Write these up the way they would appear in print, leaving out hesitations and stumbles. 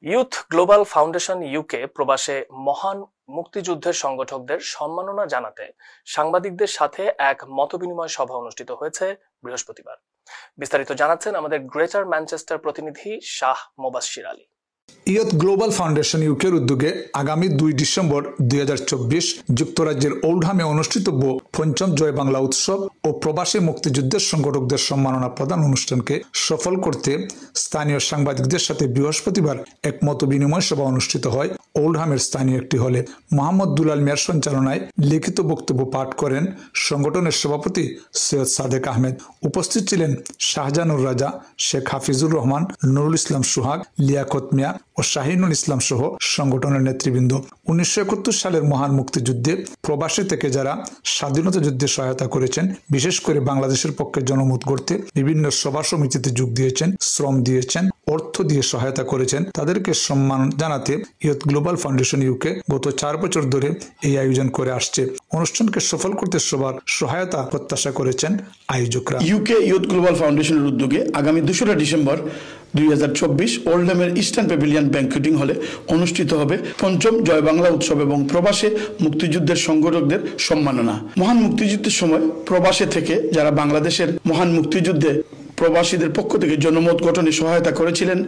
Youth global foundation UK প্রবাসে মহান মুক্তিযুদ্ধের সংগঠকদের সম্মাননা জানাতে সাংবাদিকদের সাথে এক মতবিনিময় সভা অনুষ্ঠিত হয়েছে বৃহস্পতিবার। বিস্তারিত জানাচ্ছেন আমাদের গ্রেটার ম্যানচেস্টার প্রতিনিধি Shah Mobashwir Ali. Youth global foundation ইউকের উদ্যোগে আগামী ২ ডিসেম্বর ২০২৪ যুক্তরাজ্যের ওল্ডহামে অনুষ্ঠিতব্য পঞ্চম জয় বাংলা উৎসব ও প্রবাসী মুক্তিযুদ্ধের সংগঠকদের সম্মাননা প্রদান অনুষ্ঠানকে সফল করতে স্থানীয় সাংবাদিকদের সাথে বৃহস্পতিবার এক মত বিনিময় সভা অনুষ্ঠিত হয় ওল্ডহামের স্থানীয় একটি হলে। মোহাম্মদ দুলাল মিয়ার সঞ্চালনায় লিখিত বক্তব্য পাঠ করেন সংগঠনের সভাপতি সৈয়দ সাদেক আহমেদ। উপস্থিত ছিলেন শাহজানুর রাজা, শেখ হাফিজুর রহমান, নুরুল ইসলাম সুহাগ, লিয়াকত মিয়া ও শাহিনুল ইসলাম সহ সংগঠনের নেতৃবৃন্দ। ১৯৭১ সালের মহান মুক্তিযুদ্ধে প্রবাসী থেকে যারা স্বাধীনতা যুদ্ধে সহায়তা করেছেন, বিশেষ করে বাংলাদেশের পক্ষে জনমত গড়তে বিভিন্ন সভা সমিতিতে যোগ দিয়েছেন, শ্রম দিয়েছেন, অর্থ দিয়ে সহায়তা করেছেন, তাদেরকে সম্মান জানাতে ইয়ুথ গ্লোবাল ফাউন্ডেশন ইউকে গত ৪ বছর ধরে এই আয়োজন করে আসছে। অনুষ্ঠানকে সফল করতে সবার সহায়তা প্রত্যাশা করেছেন আয়োজকরা। ইউকে ইয়ুথ গ্লোবাল ফাউন্ডেশনের উদ্যোগে আগামী ২রা ডিসেম্বর ২০২৪ ওল্ডহামের ইস্টার্ন প্যাভিলিয়ন ব্যাংকুয়েটিং হলে অনুষ্ঠিত হবে পঞ্চম জয় বাংলা উৎসব এবং প্রবাসে মুক্তিযুদ্ধের সংগঠকদের সম্মাননা। মহান মুক্তিযুদ্ধের সময় প্রবাসে থেকে যারা বাংলাদেশের মহান মুক্তিযুদ্ধে প্রবাসীদের পক্ষ থেকে জনমত গঠনে সহায়তা করেছিলেন,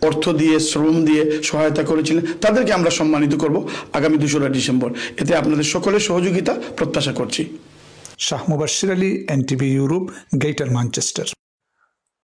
অর্থ দিয়ে, শ্রম দিয়ে সহায়তা করেছিলেন, তাদেরকে আমরা সম্মানিত করব আগামী ২রা ডিসেম্বর। এতে আপনাদের সকলের সহযোগিতা প্রত্যাশা করছি। Shah Mobashwir Ali, NTV Europe, greater Manchester.